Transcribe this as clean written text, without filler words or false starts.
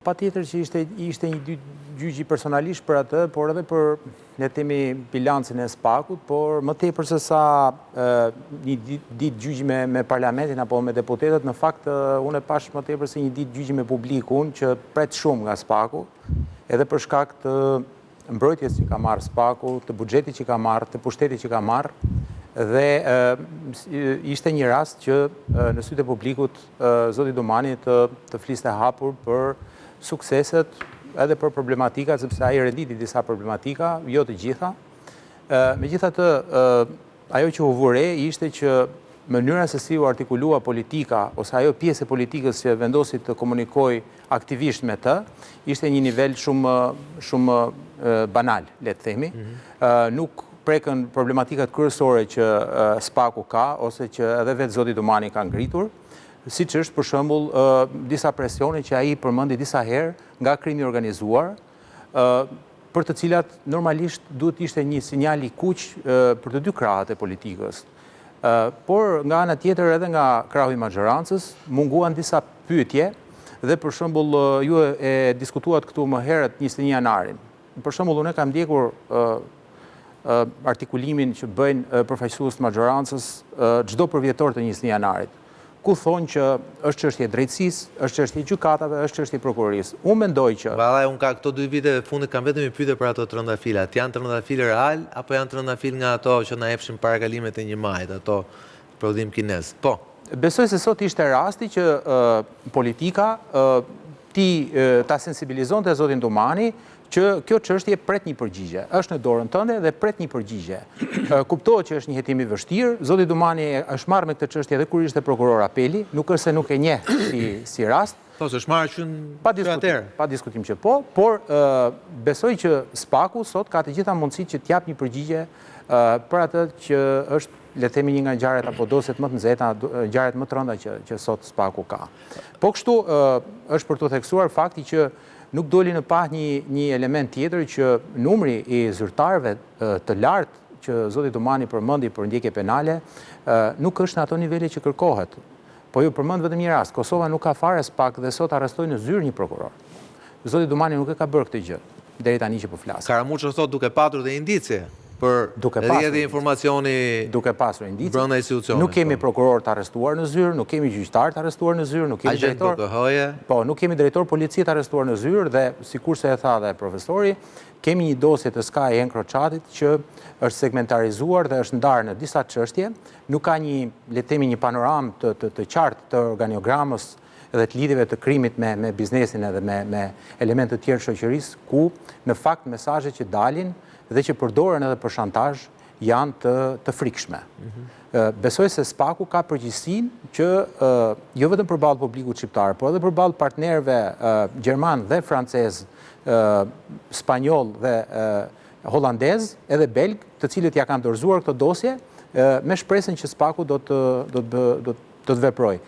Patjetër që ishte një gjyqi personalisht për atë, por edhe për le të themi bilancin e SPAK-ut, por më tepër se sa një ditë gjyqi me parlamentin apo me deputetët, në fakt unë e pash më tepër se një ditë gjyqi me publikun që pret shumë nga SPAK-u, edhe për shkak të mbrojtjes që ka marrë SPAK-u, të buxhetit që ka marrë, të pushtetit që ka marrë, dhe ishte një rast që në sytë e publikut zoti Domani të fliste hapur për sukseset edhe për problematikat, sepse ai renditi disa problematika, jo të gjitha. Megjithatë, ajo që u vure ishte që mënyra se si u artikulua politika, ose ajo pjesë e politikës që vendosi të komunikoj aktivisht me të, ishte një nivel shumë banal, le të themi. Nuk prekën problematikat kryesore që SPAK-u ka, ose që edhe vetë zoti Domani ka ngritur, si që është për shembull disa presione që ai përmendi disa herë nga krimi organizuar, për të cilat normalisht duhet ishte një sinjal i kuq për të dy krahët e politikës. Por nga ana tjetër edhe nga krahu i maxhorancës munguan disa pyetje dhe për shembull ju e diskutuat këtu më herët 21 janarin. Për shembull unë kam ndjekur artikulimin që bëjnë përfaqësues të maxhorancës çdo përvjetor të 21 janarit, ku thonë që është çështje drejtësisë, është çështje gjykatave, është çështje prokurorisë. Unë mendoj që vallai unë ka këto 2 vite fundit kam vetëm i pyetur për ato trëndafilat. Janë trëndafil real apo janë trëndafil nga ato që na jepshin parakalimet e 1 majit, ato prodhim kinez? Po. Besoj se sot ishte rasti që politika ta sensibilizonte zotin Domani që kjo çështje pret një përgjigje. Është në dorën tënde dhe pret një përgjigje. Kuptohet që është një hetim i vështirë. Zoti Domani është marrë me këtë çështje edhe kur ishte prokuror apeli, nuk është se nuk e njeh si rast. Po, s'është marrë që atëherë. Pa diskutim që po, por besoj që SPAK-u sot ka të gjitha mundësitë që t'jap një përgjigje për atë që është, le të themi, një nga ngjarjet apo dosjet më të nxehta, ngjarjet më të rënda që sot SPAK-u ka. Po kështu është për të theksuar fakti që nuk doli në pah një element tjetër që numri i zyrtarëve të lartë që zoti Domani përmendi për ndjekje penale nuk është në ato nivele që kërkohet. Po ju përmend vetëm një rast, Kosova nuk ka fare SPAK dhe sot arrestoi në zyrë një prokuror. Zoti Domani nuk e ka bërë këtë gjë deri tani që po flas. Karamuçi thot duke patur dhe indicie për rrjedhje informacioni duke pasur indicie brenda institucionit. Nuk kemi prokuror të arrestuar në zyrë, nuk kemi gjyqtar të arrestuar në zyrë, nuk kemi drejtor. Po, nuk kemi drejtor policie të arrestuar në zyrë dhe sikurse e tha dhe profesori, kemi një dosje të Sky Encrochatit që është segmentarizuar dhe është ndarë në disa çështje, nuk ka një, le të themi, një panoramë të qartë të organiogramës dhe të lidhjeve të krimit me biznesin edhe me elemente të tjerë shoqërisë, ku në fakt mesazhet që dalin dhe që përdoren edhe për shantazh janë të frikshme. Besoj se SPAK-u ka përgjegjësinë që jo vetëm përballë publikut shqiptar, por edhe përballë partnerëve gjerman dhe francez, spanjoll dhe hollandez, edhe belg, të cilët ja kanë dorëzuar këtë dosje me shpresën që SPAK-u do të veprojë.